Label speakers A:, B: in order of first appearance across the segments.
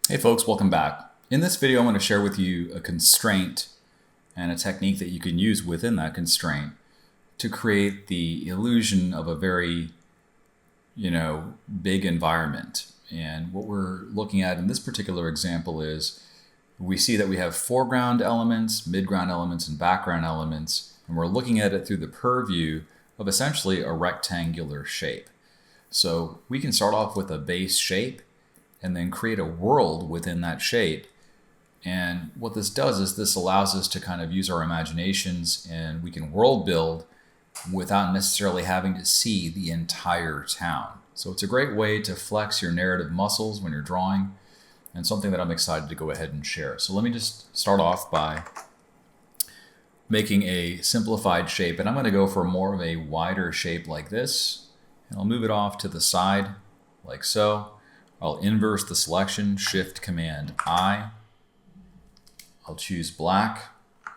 A: Hey folks, welcome back. In this video, I'm going to share with you a constraint and a technique that you can use within that constraint to create the illusion of a very, big environment. And what we're looking at in this particular example is we see that we have foreground elements, midground elements, and background elements, and we're looking at it through the purview of essentially a rectangular shape. So we can start off with a base shape and then create a world within that shape. And what this does is this allows us to kind of use our imaginations, and we can world build without necessarily having to see the entire town. So it's a great way to flex your narrative muscles when you're drawing, and something that I'm excited to go ahead and share. So let me just start off by making a simplified shape, and I'm going to go for more of a wider shape like this, and I'll move it off to the side like so. I'll inverse the selection, Shift Command I. I'll choose black,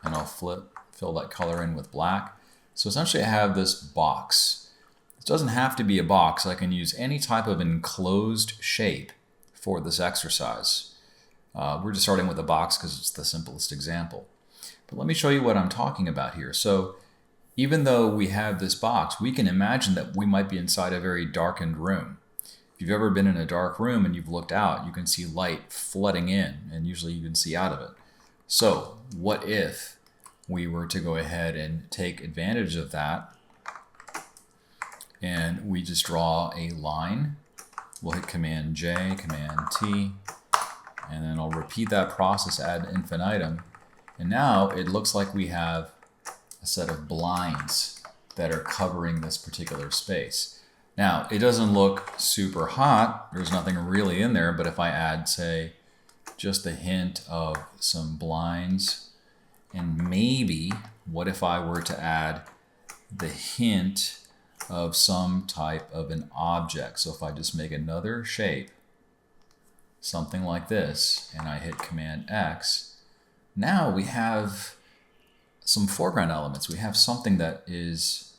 A: and I'll fill that color in with black. So essentially I have this box. It doesn't have to be a box. I can use any type of enclosed shape for this exercise. We're just starting with a box because it's the simplest example. But let me show you what I'm talking about here. So even though we have this box, we can imagine that we might be inside a very darkened room. If you've ever been in a dark room and you've looked out, you can see light flooding in, and usually you can see out of it. So what if we were to go ahead and take advantage of that, and we just draw a line? We'll hit Command J, Command T, and then I'll repeat that process ad infinitum. And now it looks like we have a set of blinds that are covering this particular space. Now, it doesn't look super hot. There's nothing really in there, but if I add, say, just a hint of some blinds, and maybe, what if I were to add the hint of some type of an object? So if I just make another shape, something like this, and I hit Command X, now we have some foreground elements. We have something that is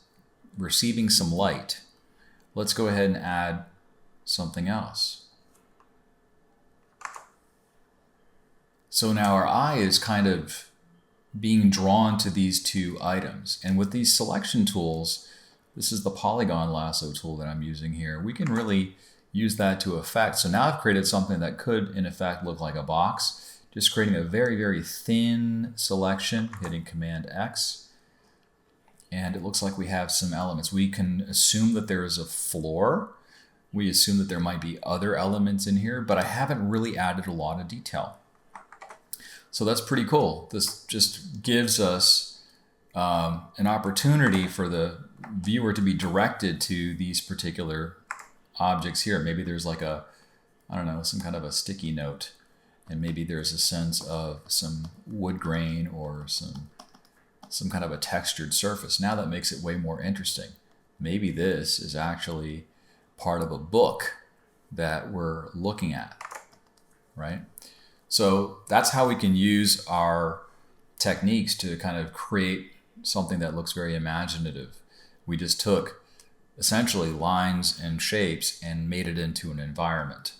A: receiving some light. Let's go ahead and add something else. So now our eye is kind of being drawn to these two items. And with these selection tools, this is the polygon lasso tool that I'm using here, we can really use that to effect. So now I've created something that could, in effect, look like a box. Just creating a very, very thin selection, hitting Command X. And it looks like we have some elements. We can assume that there is a floor. We assume that there might be other elements in here, but I haven't really added a lot of detail. So that's pretty cool. This just gives us an opportunity for the viewer to be directed to these particular objects here. Maybe there's like a, some kind of a sticky note, and maybe there's a sense of some wood grain or some kind of a textured surface. Now that makes it way more interesting. Maybe this is actually part of a book that we're looking at, right? So that's how we can use our techniques to kind of create something that looks very imaginative. We just took essentially lines and shapes and made it into an environment.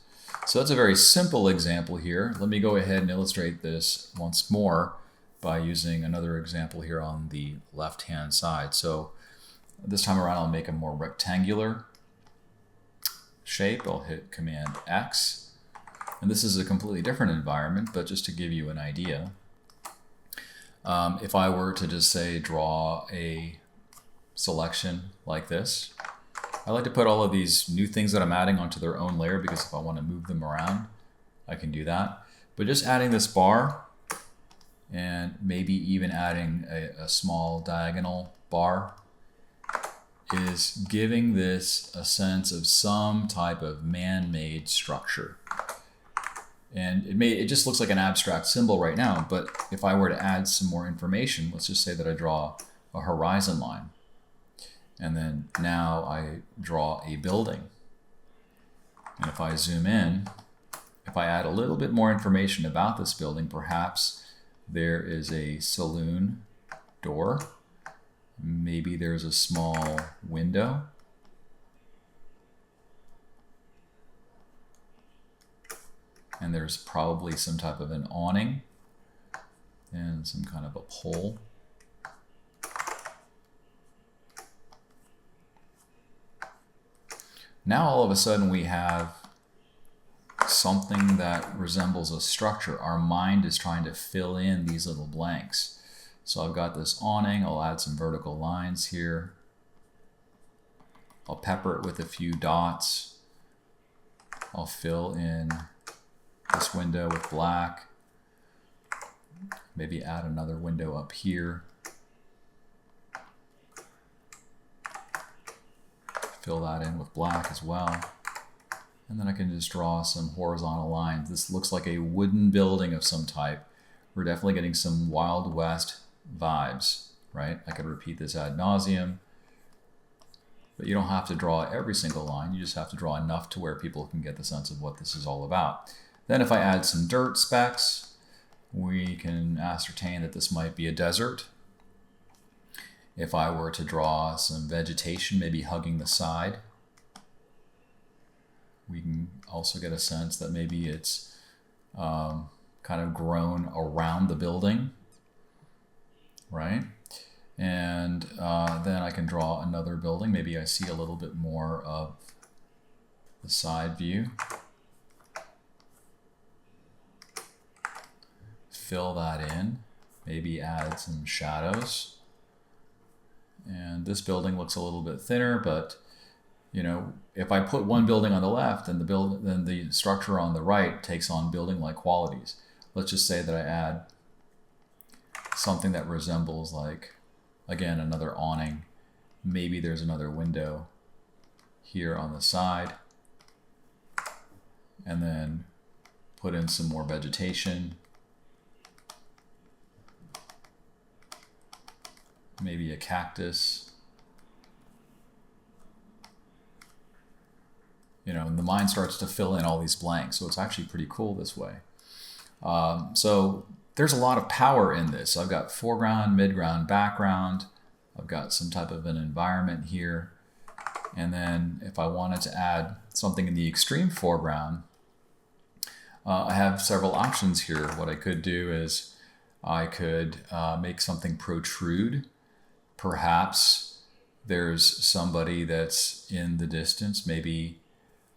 A: So that's a very simple example here. Let me go ahead and illustrate this once more by using another example here on the left-hand side. So this time around, I'll make a more rectangular shape. I'll hit Command X. And this is a completely different environment, but just to give you an idea, if I were to just say draw a selection like this, I like to put all of these new things that I'm adding onto their own layer, because if I want to move them around, I can do that. But just adding this bar, and maybe even adding a small diagonal bar, is giving this a sense of some type of man-made structure. And it just looks like an abstract symbol right now, but if I were to add some more information, let's just say that I draw a horizon line, and then now I draw a building. And if I zoom in, if I add a little bit more information about this building, perhaps there is a saloon door. Maybe there's a small window. And there's probably some type of an awning and some kind of a pole. Now all of a sudden we have something that resembles a structure. Our mind is trying to fill in these little blanks. So I've got this awning. I'll add some vertical lines here. I'll pepper it with a few dots. I'll fill in this window with black. Maybe add another window up here. Fill that in with black as well. And then I can just draw some horizontal lines. This looks like a wooden building of some type. We're definitely getting some Wild West vibes, right? I could repeat this ad nauseum, but you don't have to draw every single line. You just have to draw enough to where people can get the sense of what this is all about. Then if I add some dirt specks, we can ascertain that this might be a desert. If I were to draw some vegetation, maybe hugging the side, we can also get a sense that maybe it's kind of grown around the building, right? And then I can draw another building. Maybe I see a little bit more of the side view. Fill that in, maybe add some shadows. And this building looks a little bit thinner, but you know, if I put one building on the left, then the structure on the right takes on building-like qualities. Let's just say that I add something that resembles, like, again, another awning. Maybe there's another window here on the side, and then put in some more vegetation. Maybe a cactus. You know, and the mind starts to fill in all these blanks. So it's actually pretty cool this way. So there's a lot of power in this. I've got foreground, midground, background. I've got some type of an environment here. And then if I wanted to add something in the extreme foreground, I have several options here. What I could do is I could make something protrude. Perhaps there's somebody that's in the distance, maybe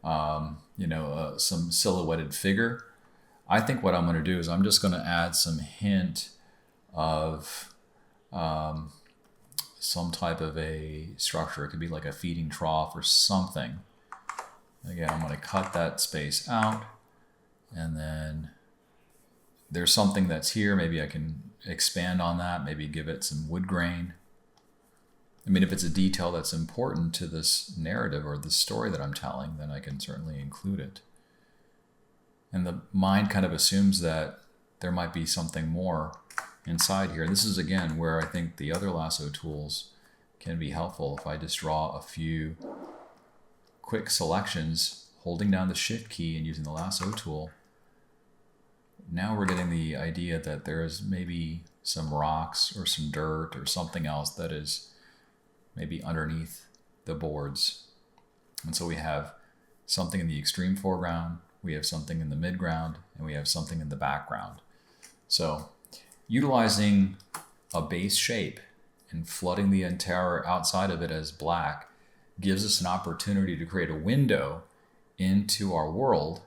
A: you know, some silhouetted figure. I think what I'm going to do is I'm just going to add some hint of some type of a structure. It could be like a feeding trough or something. Again, I'm going to cut that space out, and then there's something that's here. Maybe I can expand on that, maybe give it some wood grain. I mean, if it's a detail that's important to this narrative or the story that I'm telling, then I can certainly include it. And the mind kind of assumes that there might be something more inside here. And this is, again, where I think the other lasso tools can be helpful. If I just draw a few quick selections, holding down the Shift key and using the lasso tool, now we're getting the idea that there is maybe some rocks or some dirt or something else that is maybe underneath the boards. And so we have something in the extreme foreground, we have something in the midground, and we have something in the background. So utilizing a base shape and flooding the entire outside of it as black gives us an opportunity to create a window into our world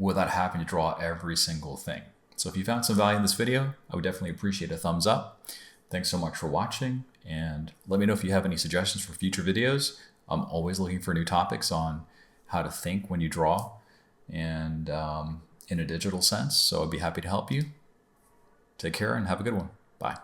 A: without having to draw every single thing. So if you found some value in this video, I would definitely appreciate a thumbs up. Thanks so much for watching, and let me know if you have any suggestions for future videos. I'm always looking for new topics on how to think when you draw and in a digital sense, so I'd be happy to help you. Take care and have a good one. Bye.